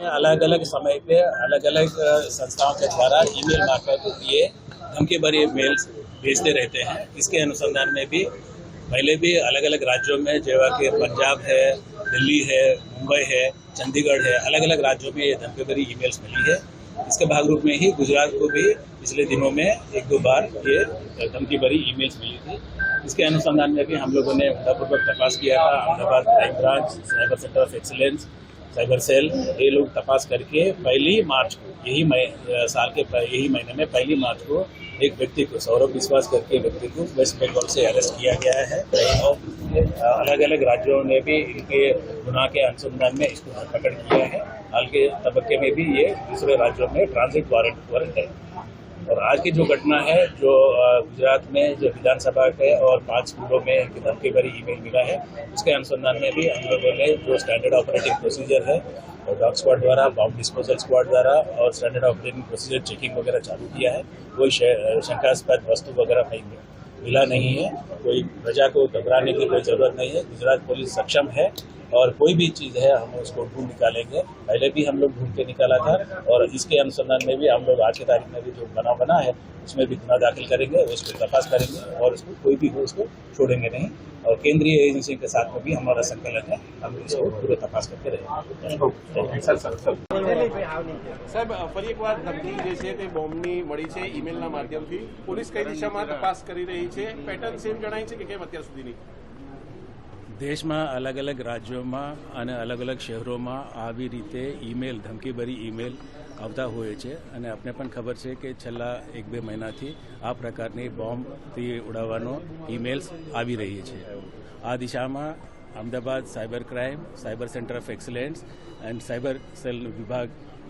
अलग अलग समय पे अलग अलग संस्थाओं के द्वारा ईमेल मार्फत ये धमकी भरी मेल्स भेजते रहते हैं। इसके अनुसंधान में भी पहले भी अलग अलग राज्यों में जैसे कि पंजाब है, दिल्ली है, मुंबई है, चंडीगढ़ है, अलग अलग राज्यों में ये धमकी भरी ईमेल्स मिली है। इसके भागरूप में ही गुजरात को भी पिछले दिनों में एक दो बार ये धमकी भरी ईमेल्स मिली थी। इसके अनुसंधान में भी हम लोगों ने ऊंडापूर्वक तपास किया था। Ahmedabad crime branch, cyber centre of excellence, cyber cell, ये लोग तपास करके 1 मार्च को यही महीने में 1 मार्च को एक व्यक्ति को सौरभ विश्वास करके व्यक्ति को वेस्ट बंगाल से अरेस्ट किया गया है और अलग अलग राज्यों ने भी इनके गुनाह के अनुसंधान में इसको धरपकड़ किया है। हाल के तबक्के में भी ये दूसरे राज्यों में ट्रांजिट वारंट है। और आज की जो घटना है, जो गुजरात में जो विधानसभा के और 5 स्कूलों में इनकी धमकी भरी ईमेल मिला है, उसके अनुसंधान में भी हम लोगों ने जो स्टैंडर्ड ऑपरेटिंग प्रोसीजर है और डॉग स्क्वाड द्वारा, बॉम्ब डिस्पोजल स्क्वाड द्वारा और स्टैंडर्ड ऑपरेटिंग प्रोसीजर चेकिंग वगैरह चालू किया है। कोई शंकास्पद वस्तु वगैरह मिला नहीं है। कोई प्रजा को घबराने की कोई जरूरत नहीं है। गुजरात पुलिस सक्षम है और कोई भी चीज़ है हम उसको ढूंढ निकालेंगे। पहले भी हम लोग ढूंढ के निकाला था और इसके अनुसंधान में भी हम लोग आज की तारीख में भी जो बना है उसमें भी गुना दाखिल करेंगे, उसको तपास करेंगे और उसको कोई भी हो उसको छोड़ेंगे नहीं। और केंद्रीय एजेंसी के साथ में भी हमारा संकलन है, हम इसको पूरे तपास करते रहेंगे। साहब फरी एक बार धमकी जे છે તે બોમ્બની મળી છે ઈમેલના માધ્યમથી પોલીસ કઈ દિશામાં તપાસ કરી રહી છે? પેટર્ન સેમ જણાય છે કે કેમ અત્યાર સુધીની? દેશમાં અલગ અલગ રાજ્યોમાં અને અલગ અલગ શહેરોમાં આવી રીતે ઈમેલ, ધમકીભરી ઈમેલ આવતા હોય છે અને આપને પણ ખબર છે કે છેલ્લા 1-2 મહિનાથી આ પ્રકારની બોમ્બથી ઉડાવવાનો ઈમેલ્સ આવી રહી છે। આ દિશામાં Ahmedabad cyber crime, cyber centre of excellence and cyber cell વિભાગ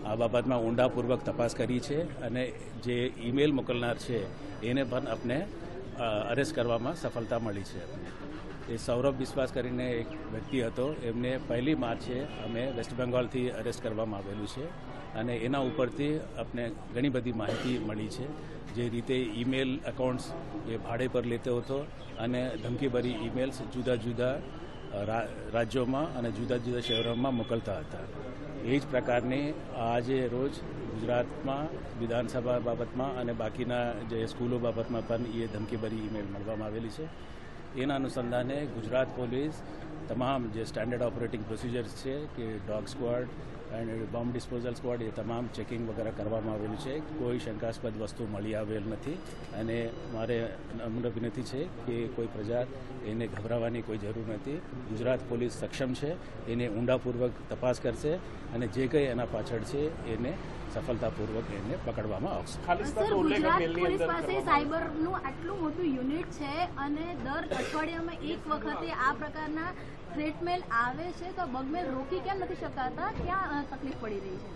આ બાબતમાં ઊંડાપૂર્વક તપાસ કરી છે અને જે ઈમેલ મોકલનાર છે એને પણ આપણે અરેસ્ટ કરવામાં સફળતા મળી છે। એ સૌરભ વિશ્વાસ કરીને એક વ્યક્તિ હતો, એમને 1 માર્ચે અમે વેસ્ટ બેંગોલથી અરેસ્ટ કરવામાં આવેલું છે અને એના ઉપરથી આપણે ઘણી બધી માહિતી મળી છે। જે રીતે ઈમેલ એકાઉન્ટ્સ એ ભાડે પર લેતો હતો અને ધમકીભરી ઈમેલ્સ જુદા જુદા રાજ્યોમાં અને જુદા જુદા શહેરોમાં મોકલતા હતા। એ જ પ્રકારની આજે રોજ ગુજરાતમાં વિધાનસભા બાબતમાં અને બાકીના જે સ્કૂલો બાબતમાં પણ એ ધમકીભરી ઈમેલ મળવામાં આવેલી છે। એના અનુસંધાને ગુજરાત પોલીસ તમામ જે સ્ટાન્ડર્ડ ઓપરેટિંગ પ્રોસિજર્સ છે કે dog squad and bomb disposal squad એ તમામ ચેકિંગ વગેરે કરવામાં આવેલું છે। કોઈ શંકાસ્પદ વસ્તુ મળી આવેલ નથી અને મારે નમ્ર વિનંતી છે કે કોઈ પ્રજા એને ગભરાવાની કોઈ જરૂર નથી। ગુજરાત પોલીસ સક્ષમ છે, એને ઊંડાપૂર્વક તપાસ કરશે અને જે કંઈ એના પાછળ છે એને સફળતાપૂર્વક એને પકડવામાં આવશે। ગુજરાત પોલીસ પાસે સાયબરનું આટલું મોટું યુનિટ છે અને દર અઠવાડિયામાં એક વખતે આ પ્રકારના થ્રેટ મેલ આવે છે, તો બગમેલ રોકી કેમ નથી શકાતા? ક્યાં તકલીફ પડી રહી છે?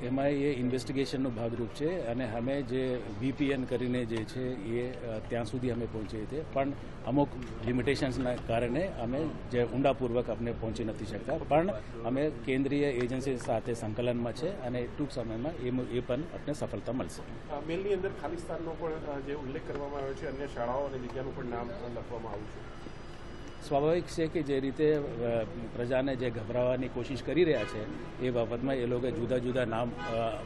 એમાં એ ઇન્વેસ્ટિગેશનનો ભાગરૂપ છે અને અમે જે VPN કરીને જે છે એ ત્યાં સુધી અમે પહોંચીએ છીએ, પણ અમુક લિમિટેશન્સના કારણે અમે જે ઊંડાપૂર્વક આપણે પહોંચી નથી શકતા, પણ અમે કેન્દ્રીય એજન્સી સાથે સંકલનમાં છે અને ટૂંક સમયમાં એ પણ આપણે સફળતા મળશે। મેલની અંદર ખાલિસ્તાનનો પણ જે ઉલ્લેખ કરવામાં આવ્યો છે, અન્ય શાળાઓ અને જગ્યાનું પણ નામ લખવામાં આવ્યું છે। સ્વાભાવિક છે કે જે રીતે પ્રજાને જે ગભરાવવાની કોશિશ કરી રહ્યા છે એ બાબતમાં એ લોકો જુદા જુદા નામ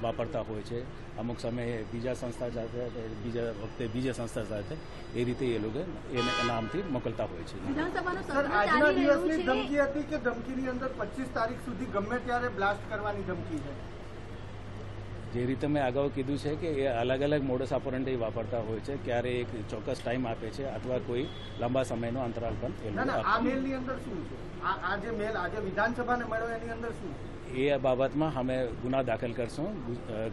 વાપરતા હોય છે। અમુક સમયે બીજા સંસ્થા સાથે, બીજા વખતે બીજા સંસ્થા સાથે એ રીતે એ લોકો એને નામથી મોકલતા હોય છે। આજના દિવસની ધમકી હતી કે ધમકીની અંદર 25 તારીખ સુધી ગમે ત્યારે બ્લાસ્ટ કરવાની ધમકી છે। જે રીતે મેં અગાઉ કીધું છે કે એ અલગ અલગ મોડસ ઓપરન્ડી વાપરતા હોય છે, ક્યારે એક ચોક્કસ ટાઈમ આપે છે અથવા કોઈ લાંબા સમયનો અંતરાલ પણ એ લોકો આ મેલની અંદર શું છે? આ જે મેલ આજે વિધાનસભાને મળ્યો એની અંદર શું છે? એ બાબતમાં અમે ગુના દાખલ કરશું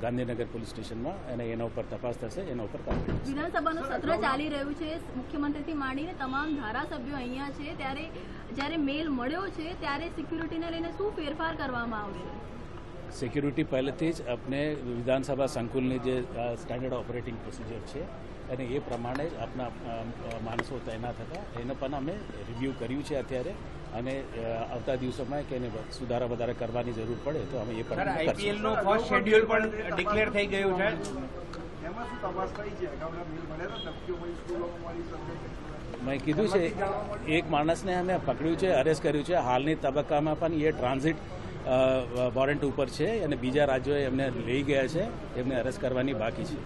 ગાંધીનગર પોલીસ સ્ટેશનમાં અને એના ઉપર તપાસ થશે, એના ઉપર કાર્યવાહી। વિધાનસભાનું સત્ર ચાલી રહ્યું છે, મુખ્યમંત્રીથી માંડીને તમામ ધારાસભ્યો અહીંયા છે, ત્યારે જ્યારે મેલ મળ્યો છે ત્યારે સિક્યુરિટીને લઈને શું ફેરફાર કરવામાં આવશે? સિક્યુરિટી પહેલેથી જ આપણે વિધાનસભા સંકુલની જે સ્ટાન્ડર્ડ ઓપરેટિંગ પ્રોસિજર છે અને એ પ્રમાણે જ આપણા માણસો તૈનાત હતા, એને પણ અમે રિવ્યૂ કર્યું છે અત્યારે અને આવતા દિવસોમાં કે એને સુધારા વધારા કરવાની જરૂર પડે તો અમે એ પણ આઈપીએલનું ફર્સ્ટ શેડ્યુલ પણ ડિક્લેર થઈ ગયું છે। એમાં શું તપાસ થઈ છે? અગાઉના મેલ મળેલો ધમકીઓ મળી સ્કૂલોમાં મળી શકે? મેં કીધું છે એક માણસને અમે પકડ્યું છે, અરેસ્ટ કર્યું છે। હાલની તબક્કામાં પણ એ ટ્રાન્ઝિટ વોરંટ ઉપર છે અને બીજા રાજ્યોએ એમને લઈ ગયા છે, એમને અરેસ્ટ કરવાની બાકી છે.